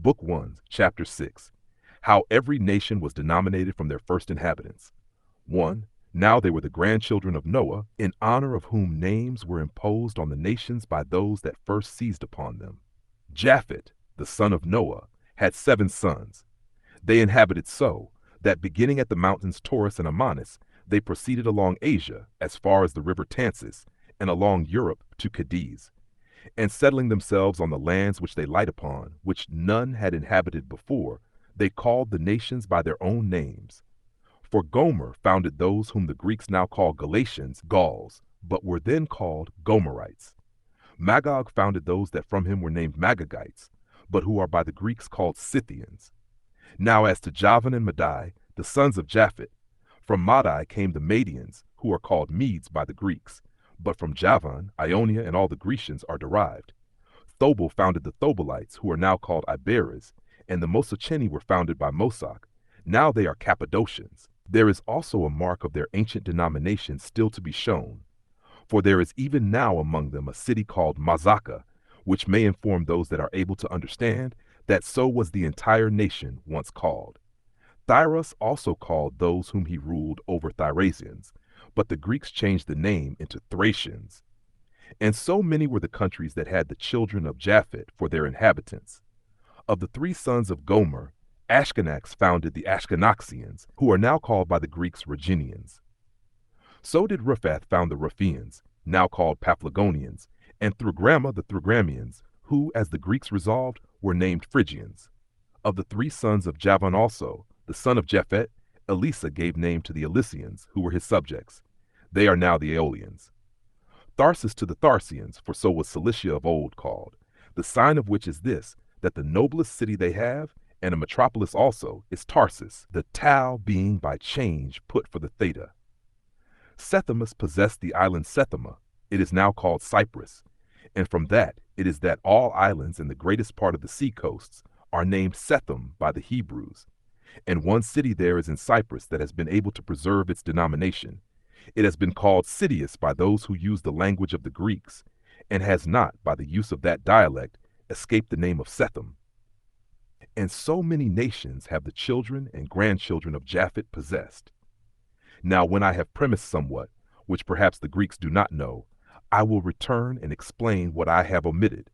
Book 1, Chapter 6. How every nation was denominated from their first inhabitants. 1. Now they were the grandchildren of Noah, in honor of whom names were imposed on the nations by those that first seized upon them. Japheth, the son of Noah, had 7 sons. They inhabited so, that beginning at the mountains Taurus and Amanus, they proceeded along Asia as far as the river Tansis, and along Europe to Cadiz, and settling themselves on the lands which they light upon, which none had inhabited before, they called the nations by their own names. For Gomer founded those whom the Greeks now call Galatians, Gauls, but were then called Gomerites. Magog founded those that from him were named Magagites, but who are by the Greeks called Scythians. Now as to Javan and Madai, the sons of Japheth, from Madai came the Madians, who are called Medes by the Greeks, but from Javan, Ionia, and all the Grecians are derived. Thobal founded the Thobalites, who are now called Iberes, and the Mosacheni were founded by Mosoch. Now they are Cappadocians. There is also a mark of their ancient denomination still to be shown, for there is even now among them a city called Mazaka, which may inform those that are able to understand that so was the entire nation once called. Thyros also called those whom he ruled over Thracians, but the Greeks changed the name into Thracians. And so many were the countries that had the children of Japheth for their inhabitants. Of the 3 sons of Gomer, Ashkenax founded the Ashkenaxians, who are now called by the Greeks Roginians. So did Riphath found the Riphians, now called Paphlagonians, and Thrygrama the Thrygramians, who, as the Greeks resolved, were named Phrygians. Of the 3 sons of Javan also, the son of Japheth, Elisa gave name to the Elysians, who were his subjects. They are now the Aeolians. Tharsis to the Tharsians, for so was Cilicia of old called, the sign of which is this, that the noblest city they have, and a metropolis also, is Tarsus, the tau being by change put for the theta. Sethemus possessed the island Sethema. It is now called Cyprus, and from that it is that all islands in the greatest part of the sea coasts are named Sethem by the Hebrews, and one city there is in Cyprus that has been able to preserve its denomination. It has been called Citius by those who use the language of the Greeks, and has not, by the use of that dialect, escaped the name of Sethem. And so many nations have the children and grandchildren of Japheth possessed. Now when I have premised somewhat, which perhaps the Greeks do not know, I will return and explain what I have omitted,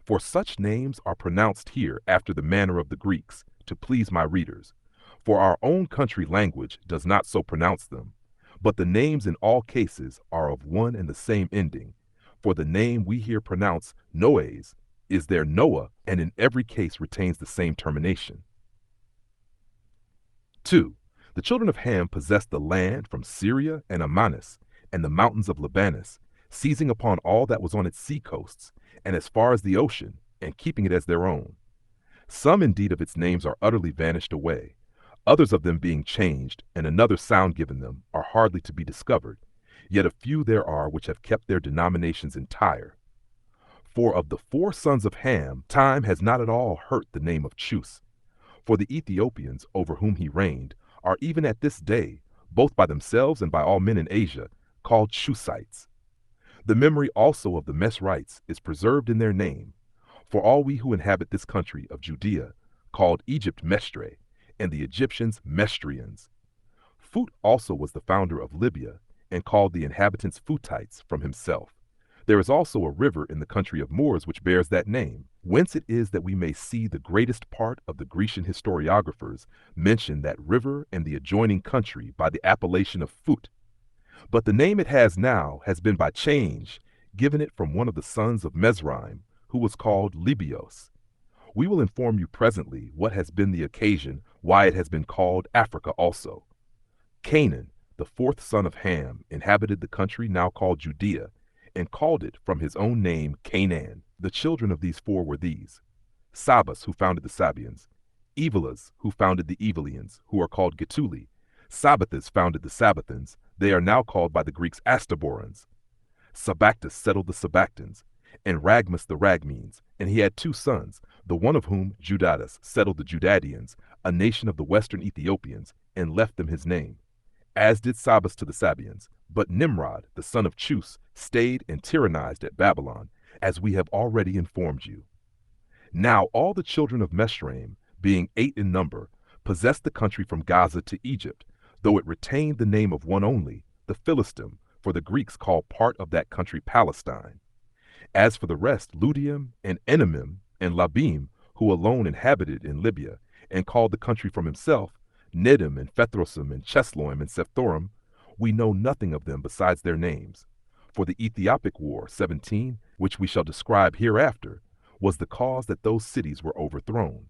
for such names are pronounced here after the manner of the Greeks, to please my readers, for our own country language does not so pronounce them, but the names in all cases are of one and the same ending, for the name we here pronounce Noes is their Noah, and in every case retains the same termination. 2. The children of Ham possessed the land from Syria and Amanus, and the mountains of Libanus, seizing upon all that was on its sea coasts, and as far as the ocean, and keeping it as their own. Some indeed of its names are utterly vanished away, others of them being changed, and another sound given them, are hardly to be discovered, yet a few there are which have kept their denominations entire. For of the 4 sons of Ham, time has not at all hurt the name of Chus, for the Ethiopians, over whom he reigned, are even at this day, both by themselves and by all men in Asia, called Chusites. The memory also of the Mesrites is preserved in their name, for all we who inhabit this country of Judea, called Egypt Mestre, and the Egyptians Mestrians. Phut also was the founder of Libya, and called the inhabitants Phutites from himself. There is also a river in the country of Moors which bears that name, whence it is that we may see the greatest part of the Grecian historiographers mention that river and the adjoining country by the appellation of Phut. But the name it has now has been by change given it from one of the sons of Mesraim, who was called Libios. We will inform you presently what has been the occasion why it has been called Africa also. Canaan, the 4th son of Ham, inhabited the country now called Judea, and called it from his own name Canaan. The children of these 4 were these: Sabas, who founded the Sabians; Evilas, who founded the Evilians, who are called Getuli; Sabbathus founded the Sabbathans, they are now called by the Greeks Astaborans; Sabactus settled the Sabactans, and Ragmus the Ragmenes, and he had 2 sons, the one of whom, Judatus, settled the Judadians, a nation of the western Ethiopians, and left them his name, as did Sabas to the Sabians. But Nimrod, the son of Chus, stayed and tyrannized at Babylon, as we have already informed you. Now all the children of Meshraim, being 8 in number, possessed the country from Gaza to Egypt, though it retained the name of one only, the Philistim, for the Greeks called part of that country Palestine. As for the rest, Ludium and Enamim and Labim, who alone inhabited in Libya, and called the country from himself, Nedim and Phethrosim and Chesloim and Sephthorim, we know nothing of them besides their names. For the Ethiopic War, 17, which we shall describe hereafter, was the cause that those cities were overthrown.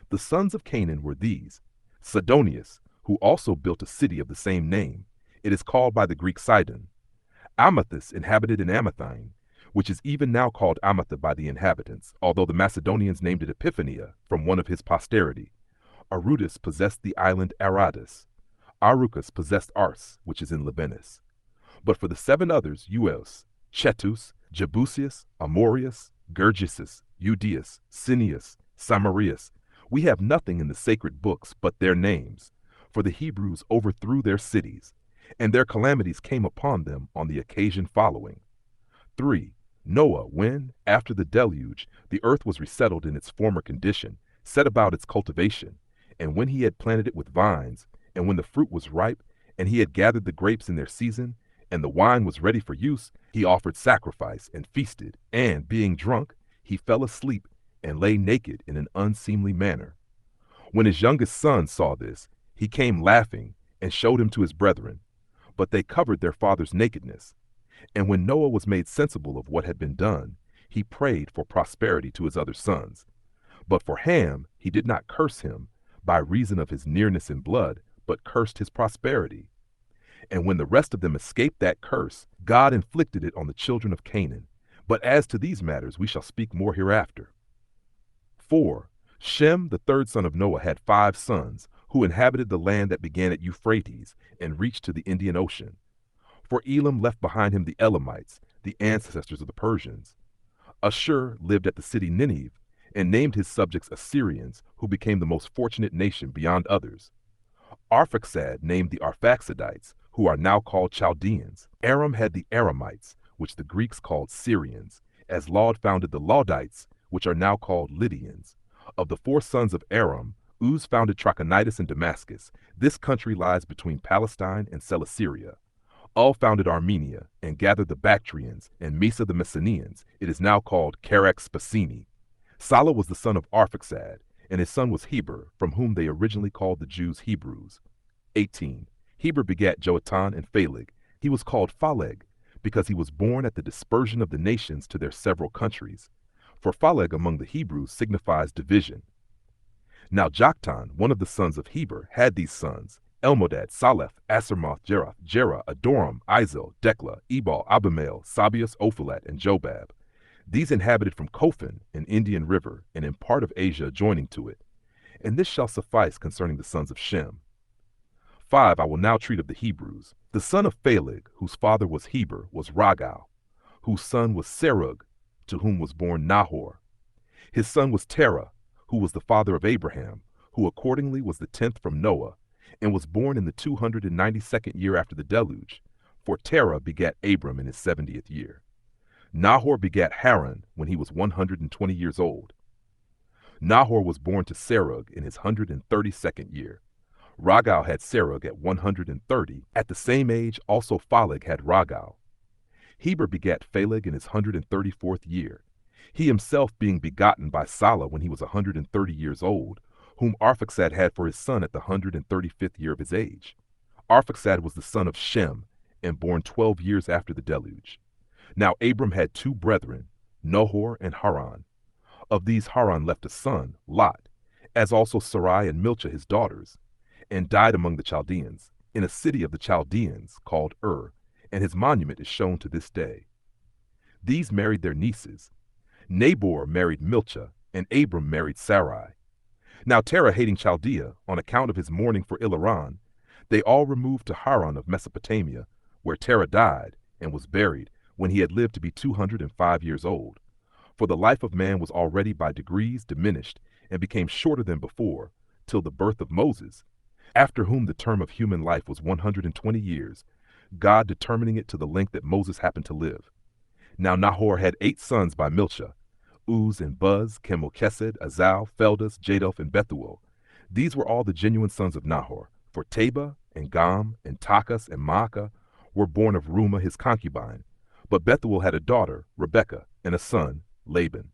The sons of Canaan were these: Sidonius, who also built a city of the same name. It is called by the Greek Sidon. Amathus inhabited in Amathine, which is even now called Amatha by the inhabitants, although the Macedonians named it Epiphania from one of his posterity. Arutus possessed the island Aradus. Arucus possessed Ars, which is in Libanus. But for the 7 others, Ueos, Chetus, Jebusius, Amorius, Gergesus, Eudeus, Cineus, Samarius, we have nothing in the sacred books but their names, for the Hebrews overthrew their cities, and their calamities came upon them on the occasion following. 3. Noah, when, after the deluge, the earth was resettled in its former condition, set about its cultivation, and when he had planted it with vines, and when the fruit was ripe, and he had gathered the grapes in their season, and the wine was ready for use, he offered sacrifice and feasted, and, being drunk, he fell asleep and lay naked in an unseemly manner. When his youngest son saw this, he came laughing and showed him to his brethren, but they covered their father's nakedness. And when Noah was made sensible of what had been done, he prayed for prosperity to his other sons. But for Ham he did not curse him by reason of his nearness in blood, but cursed his prosperity. And when the rest of them escaped that curse, God inflicted it on the children of Canaan. But as to these matters we shall speak more hereafter. 4. Shem, the 3rd son of Noah, had 5 sons, who inhabited the land that began at Euphrates and reached to the Indian Ocean. For Elam left behind him the Elamites, the ancestors of the Persians. Ashur lived at the city Nineveh, and named his subjects Assyrians, who became the most fortunate nation beyond others. Arphaxad named the Arphaxidites, who are now called Chaldeans. Aram had the Aramites, which the Greeks called Syrians, as Laud founded the Laudites, which are now called Lydians. Of the 4 sons of Aram, Uz founded Trachonitis and Damascus. This country lies between Palestine and Celesyria. Ul founded Armenia and gathered the Bactrians and Mesa the Messenians. It is now called Carax Spasini. Salah was the son of Arphaxad, and his son was Heber, from whom they originally called the Jews Hebrews. 18. Heber begat Joatan and Phaleg. He was called Phaleg, because he was born at the dispersion of the nations to their several countries. For Phaleg among the Hebrews signifies division. Now Joktan, one of the sons of Heber, had these sons: Elmodad, Saleph, Asermoth, Jerah, Adoram, Izel, Dekla, Ebal, Abimael, Sabius, Ophalat, and Jobab. These inhabited from Kofan, an Indian river, and in part of Asia adjoining to it. And this shall suffice concerning the sons of Shem. 5. I will now treat of the Hebrews. The son of Phaleg, whose father was Heber, was Ragal, whose son was Serug, to whom was born Nahor. His son was Terah, who was the father of Abraham, who accordingly was the 10th from Noah, and was born in the 292nd year after the deluge, for Terah begat Abram in his 70th year. Nahor begat Haran when he was 120 years old. Nahor was born to Serug in his 132nd year. Ragal had Serug at 130. At the same age also Phaleg had Ragal. Heber begat Phaleg in his 134th year, he himself being begotten by Salah when he was 130 years old, whom Arphaxad had for his son at the 135th year of his age. Arphaxad was the son of Shem, and born 12 years after the deluge. Now Abram had 2 brethren, Nahor and Haran. Of these Haran left a son, Lot, as also Sarai and Milcah his daughters, and died among the Chaldeans, in a city of the Chaldeans called Ur, and his monument is shown to this day. These married their nieces. Nabor married Milcah, and Abram married Sarai. Now Terah, hating Chaldea, on account of his mourning for Ilaran, they all removed to Haran of Mesopotamia, where Terah died, and was buried, when he had lived to be 205 years old. For the life of man was already by degrees diminished, and became shorter than before, till the birth of Moses, after whom the term of human life was 120 years, God determining it to the length that Moses happened to live. Now Nahor had 8 sons by Milcah. Uz and Buz, Chemokesed, Azal, Feldas, Jadoph, and Bethuel. These were all the genuine sons of Nahor, for Teba and Gam and Takas and Maacah were born of Reumah his concubine. But Bethuel had a daughter, Rebekah, and a son, Laban.